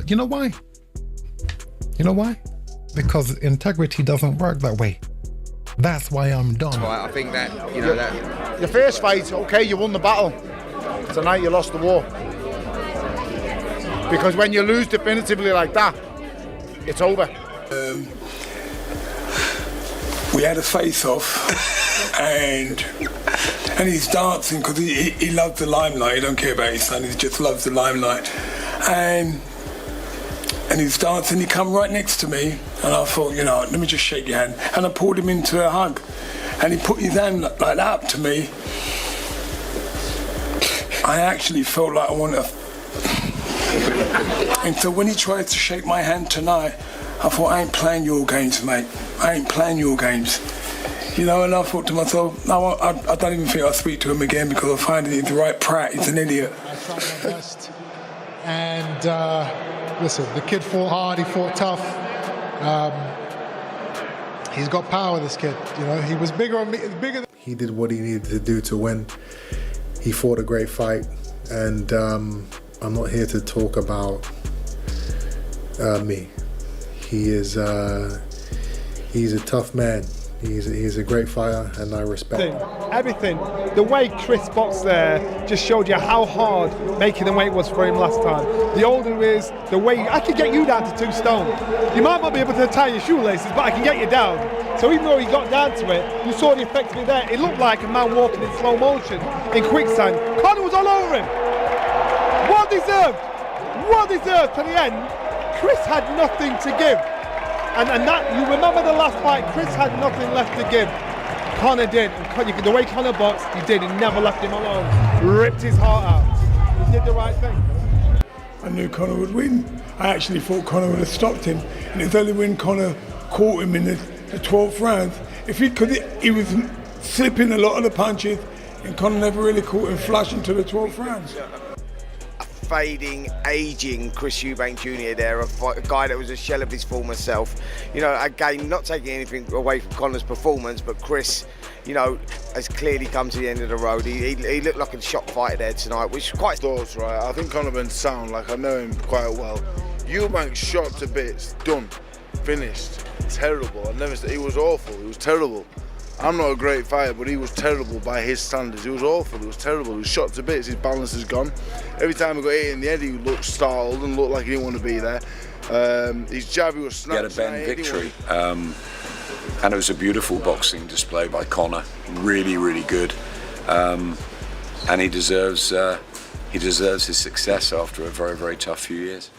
You know why? You know why? Because integrity doesn't work that way. That's why I'm done. Right, I think that, you know, that... Your first fight, okay, you won the battle. Tonight you lost the war. Because when you lose definitively like that, it's over. We had a face-off, and he's dancing because he loves the limelight. He don't care about his son, he just loves the limelight. And he's dancing, he come right next to me, and I thought, you know, let me just shake your hand. And I pulled him into a hug, and he put his hand like that up to me. I actually felt like I wanted to... And so when he tried to shake my hand tonight, I thought, I ain't playing your games, mate. I ain't playing your games. You know, and I thought to myself, no, I don't even think I'll speak to him again because I find he's the right prat, he's an idiot. I tried my best. And listen, the kid fought hard, he fought tough. He's got power, this kid. You know, he was bigger on me, bigger than... He did what he needed to do to win. He fought a great fight, and I'm not here to talk about me. He's a tough man. He's a great fighter, and I respect him. Everything. The way Chris boxed there just showed you how hard making the weight was for him last time. The older he is, the way I could get you down to 2 stone. You might not be able to tie your shoelaces, but I can get you down. So even though he got down to it, you saw the effect of it there. It looked like a man walking in slow motion, in quicksand. Conor was all over him. Well deserved. Well deserved to the end. Chris had nothing to give. And that, you remember the last fight, Chris had nothing left to give. Conor did. And the way Conor boxed, he did. He never left him alone. Ripped his heart out. He did the right thing. I knew Conor would win. I actually thought Conor would have stopped him. And it's only when Conor caught him in the 12th round. He was slipping a lot of the punches, and Conor never really caught him flush until the 12th round. Fading, aging Chris Eubank Jr. there, a guy that was a shell of his former self. You know, again, not taking anything away from Conor's performance, but Chris, you know, has clearly come to the end of the road. He looked like a shot fighter there tonight, which is quite... Thoughts, right? I think Conor been sound, like I know him quite well. Eubank shot to bits, done, finished, terrible. He was awful, he was terrible. I'm not a great fighter, but he was terrible by his standards. He was awful, he was terrible, he was shot to bits, his balance is gone. Every time he got hit in the head, he looked startled and looked like he didn't want to be there. His jab, he was snatched. He had a Benn victory, and it was a beautiful boxing display by Conor. Really, really good. And he deserves his success after a very, very tough few years.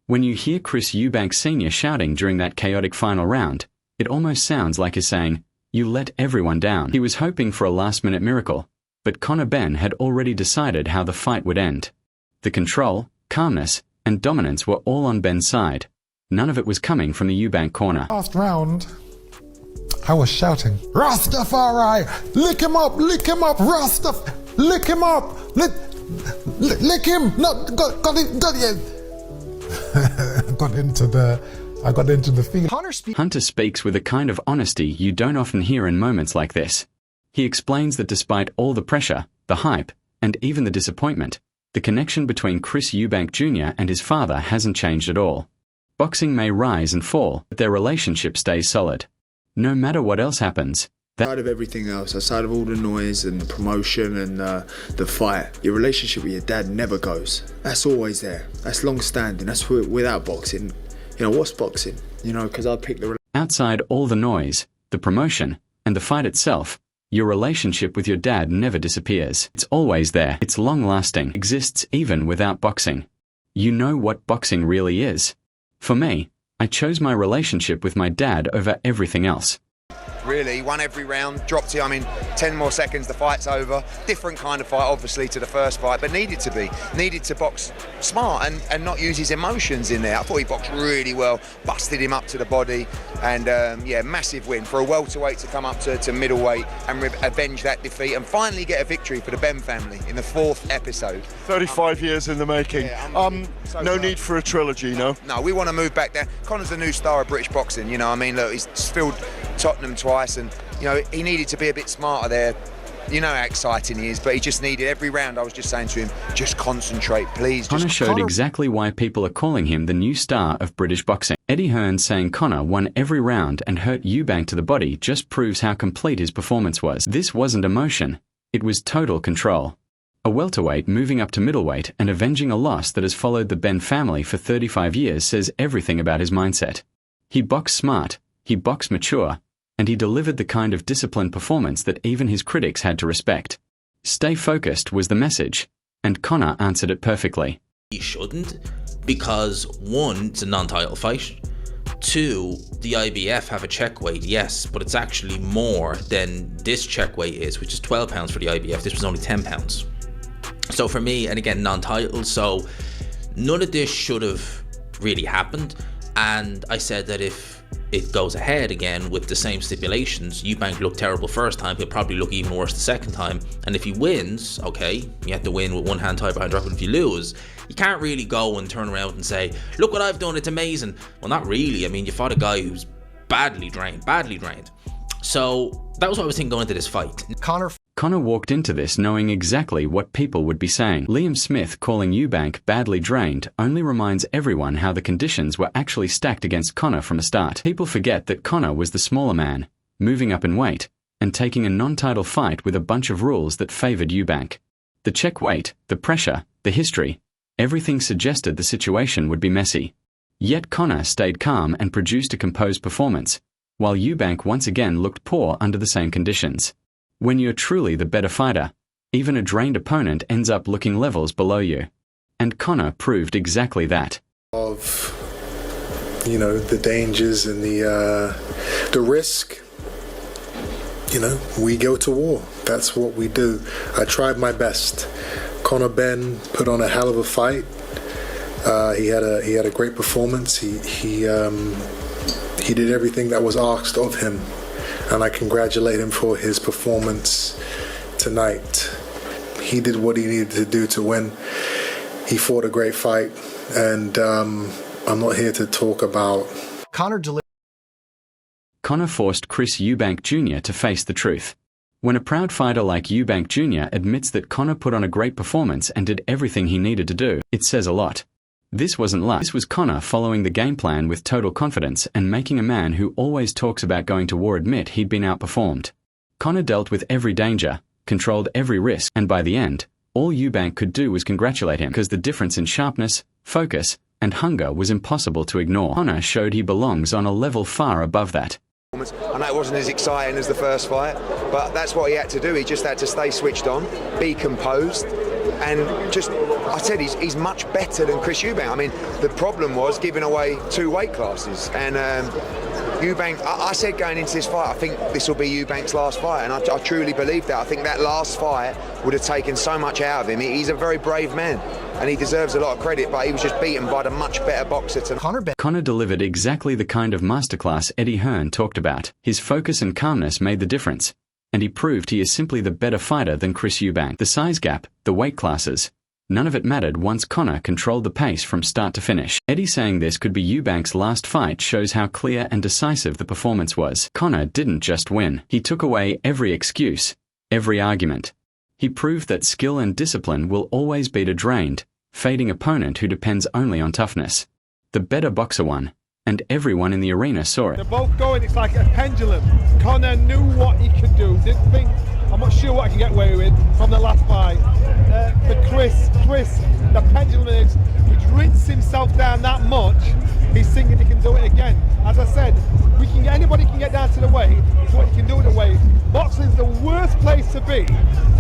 When you hear Chris Eubank Sr. shouting during that chaotic final round, it almost sounds like he's saying, "You let everyone down." He was hoping for a last-minute miracle, but Conor Benn had already decided how the fight would end. The control, calmness, and dominance were all on Benn's side. None of it was coming from the Eubank corner. Last round, I was shouting, "Rastafari! Lick him up, Rastaf! Lick him up! Lick him! No, got it. I got into the field. Hunter speaks with a kind of honesty you don't often hear in moments like this. He explains that despite all the pressure, the hype, and even the disappointment, the connection between Chris Eubank Jr. and his father hasn't changed at all. Boxing may rise and fall, but their relationship stays solid. No matter what else happens, Aside of everything else, aside of all the noise and the promotion and the fight, your relationship with your dad never goes. That's always there. That's long-standing. That's without boxing. You know, what's boxing? You know, because I picked the... Outside all the noise, the promotion, and the fight itself, your relationship with your dad never disappears. It's always there. It's long-lasting. Exists even without boxing. You know what boxing really is. For me, I chose my relationship with my dad over everything else. Really, he won every round, dropped it, 10 more seconds, the fight's over. Different kind of fight, obviously, to the first fight, but needed to box smart and not use his emotions in there. I thought he boxed really well, busted him up to the body, and yeah, massive win for a welterweight to come up to middleweight and avenge that defeat and finally get a victory for the Benn family in the 4th episode. 35 years in the making. Yeah, no need for a trilogy, no? No, we want to move back there. Conor's the new star of British boxing, you know what I mean? Look, he's filled Tottenham twice, and you know he needed to be a bit smarter there You know how exciting he is, but he just needed every round. I was just saying to him, just concentrate, please. Conor showed exactly why people are calling him the new star of British boxing. Eddie Hearn saying Conor won every round and hurt Eubank to the body just proves how complete his performance was. This wasn't emotion, it was total control. A welterweight moving up to middleweight and avenging a loss that has followed the Benn family for 35 years says everything about his mindset. He boxed smart, he boxed mature, and he delivered the kind of disciplined performance that even his critics had to respect. Stay focused was the message, and Conor answered it perfectly. He shouldn't, because one, it's a non-title fight. Two, the IBF have a check weight, yes, but it's actually more than this check weight is, which is £12 for the IBF. This was only £10. So for me, and again, non-title, so none of this should have really happened. And I said that if it goes ahead again with the same stipulations, Eubank looked terrible first time, he'll probably look even worse the second time. And if he wins, okay, you have to win with one hand tied behind drop, and if you lose, you can't really go and turn around and say, look what I've done, it's amazing. Well, not really. I mean, you fought a guy who's badly drained. So that was what I was thinking going into this fight. Conor walked into this knowing exactly what people would be saying. Liam Smith calling Eubank badly drained only reminds everyone how the conditions were actually stacked against Conor from the start. People forget that Conor was the smaller man, moving up in weight, and taking a non-title fight with a bunch of rules that favoured Eubank. The check weight, the pressure, the history, everything suggested the situation would be messy. Yet Conor stayed calm and produced a composed performance, while Eubank once again looked poor under the same conditions. When you're truly the better fighter, even a drained opponent ends up looking levels below you. And Conor proved exactly that. Of, you know, the dangers and the risk, you know, we go to war. That's what we do. I tried my best. Conor Benn put on a hell of a fight. He had a great performance. He did everything that was asked of him. And I congratulate him for his performance tonight. He did what he needed to do to win. He fought a great fight, and I'm not here to talk about... Conor forced Chris Eubank Jr. to face the truth. When a proud fighter like Eubank Jr. admits that Conor put on a great performance and did everything he needed to do, it says a lot. This wasn't luck. This was Conor following the game plan with total confidence and making a man who always talks about going to war admit he'd been outperformed. Conor dealt with every danger, controlled every risk, and by the end, all Eubank could do was congratulate him because the difference in sharpness, focus, and hunger was impossible to ignore. Conor showed he belongs on a level far above that. I know it wasn't as exciting as the first fight, but that's what he had to do. He just had to stay switched on, be composed, and just, I said, he's much better than Chris Eubank. I mean, the problem was giving away 2 weight classes, and Eubank, I said going into this fight, I think this will be Eubank's last fight, and I truly believe that. I think that last fight would have taken so much out of him. He's a very brave man, and he deserves a lot of credit, but he was just beaten by the much better boxer tonight. Conor delivered exactly the kind of masterclass Eddie Hearn talked about. His focus and calmness made the difference, and he proved he is simply the better fighter than Chris Eubank. The size gap, the weight classes, none of it mattered once Conor controlled the pace from start to finish. Eddie saying this could be Eubank's last fight shows how clear and decisive the performance was. Conor didn't just win. He took away every excuse, every argument. He proved that skill and discipline will always beat a drained, fading opponent who depends only on toughness. The better boxer won, and everyone in the arena saw it. They're both going, it's like a pendulum. Conor knew what he could do, didn't think, I'm not sure what I can get away with from the last fight. For Chris, the pendulum is, he's rinsed himself down that much, he's thinking he can do it again. As I said, anybody can get down to the weight, it's what you can do with the weight. Boxing is the worst place to be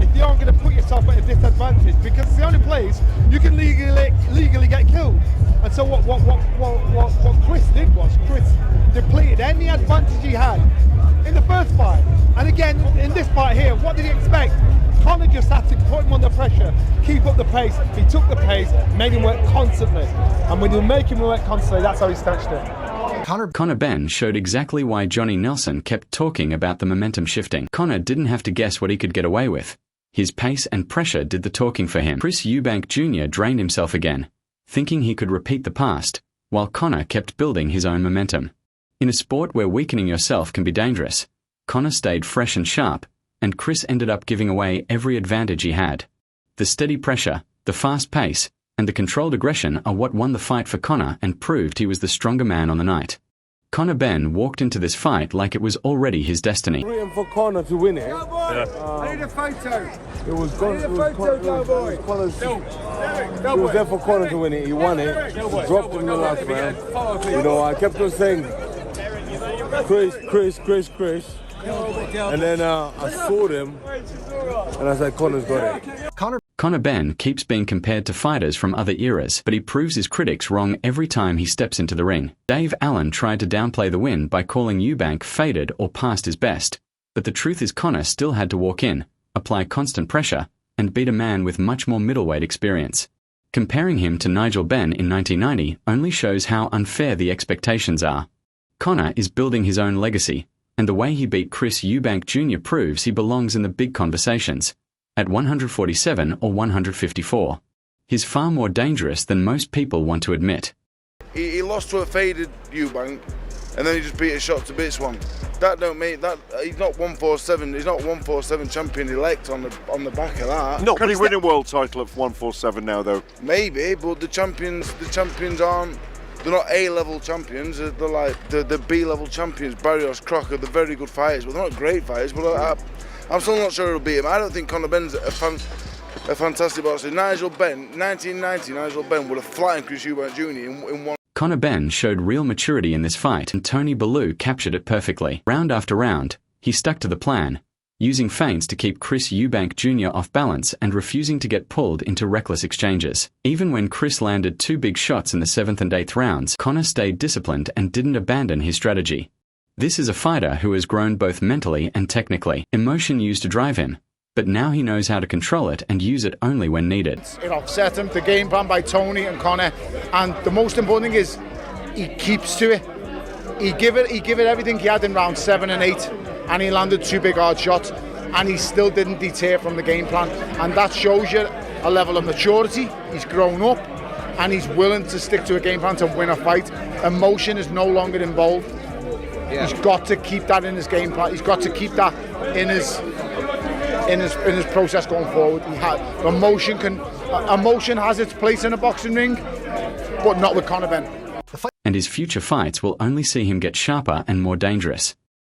if you aren't going to put yourself at a disadvantage, because it's the only place you can legally get killed. And so what Chris did was, Chris depleted any advantage he had in the first fight. And again, in this fight here, what did he expect? Conor just had to put him under pressure, keep up the pace. He took the pace, made him work constantly. And when you make him work constantly, that's how he snatched it. Conor Benn showed exactly why Johnny Nelson kept talking about the momentum shifting. Conor didn't have to guess what he could get away with. His pace and pressure did the talking for him. Chris Eubank Jr. drained himself again, thinking he could repeat the past, while Conor kept building his own momentum. In a sport where weakening yourself can be dangerous, Conor stayed fresh and sharp, and Chris ended up giving away every advantage he had. The steady pressure, the fast pace, and the controlled aggression are what won the fight for Conor and proved he was the stronger man on the night. Conor Benn walked into this fight like it was already his destiny. Rooting for Conor to win it. I need a photo. It was there for Conor to win it. He won it. He dropped him in the last round. You know, I kept on saying, Chris. And then I saw them, and I said, Conor's got it. Conor Benn keeps being compared to fighters from other eras, but he proves his critics wrong every time he steps into the ring. Dave Allen tried to downplay the win by calling Eubank faded or past his best, but the truth is Conor still had to walk in, apply constant pressure, and beat a man with much more middleweight experience. Comparing him to Nigel Benn in 1990 only shows how unfair the expectations are. Conor is building his own legacy, and the way he beat Chris Eubank Jr. proves he belongs in the big conversations. At 147 or 154. He's far more dangerous than most people want to admit. He lost to a faded Eubank, and then he just beat a shot to bits one. That don't make that. He's not 147. He's not 147 champion elect on the back of that. Not really winning world title at 147 now, though. Maybe, but the champions aren't. They're not A-level champions. They're like the B-level champions. Barrios, Crocker, they're very good fighters, but they're not great fighters. But I'm still not sure he'll beat him. I don't think Conor Benn's a fantastic boxer. Nigel Benn, 1990, Nigel Benn would have flattened Chris Eubank Jr. in one. Conor Benn showed real maturity in this fight, and Tony Bellew captured it perfectly. Round after round, he stuck to the plan, using feints to keep Chris Eubank Jr. off balance and refusing to get pulled into reckless exchanges. Even when Chris landed 2 big shots in the 7th and 8th rounds, Conor stayed disciplined and didn't abandon his strategy. This is a fighter who has grown both mentally and technically. Emotion used to drive him, but now he knows how to control it and use it only when needed. It upset him, the game plan by Tony and Conor, and the most important thing is he keeps to it. He give it everything he had in round 7 and 8, and he landed 2 big hard shots, and he still didn't deter from the game plan, and that shows you a level of maturity. He's grown up, and he's willing to stick to a game plan to win a fight. Emotion is no longer involved. Yeah. He's got to keep that in his game plan. He's got to keep that in his process going forward. Emotion has its place in a boxing ring, but not with Conor Benn. And his future fights will only see him get sharper and more dangerous.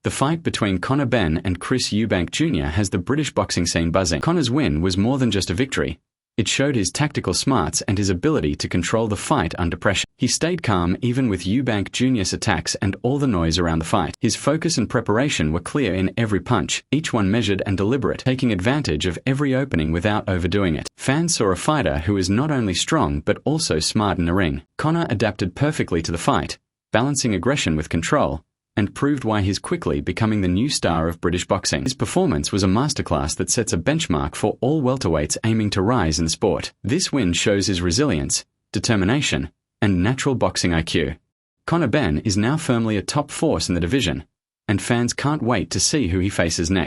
The fight between Conor Benn and Chris Eubank Jr. has the British boxing scene buzzing. Conor's win was more than just a victory. It showed his tactical smarts and his ability to control the fight under pressure. He stayed calm even with Eubank Jr.'s attacks and all the noise around the fight. His focus and preparation were clear in every punch, each one measured and deliberate, taking advantage of every opening without overdoing it. Fans saw a fighter who is not only strong but also smart in the ring. Conor adapted perfectly to the fight, balancing aggression with control, and proved why he's quickly becoming the new star of British boxing. His performance was a masterclass that sets a benchmark for all welterweights aiming to rise in the sport. This win shows his resilience, determination, and natural boxing IQ. Conor Benn is now firmly a top force in the division, and fans can't wait to see who he faces next.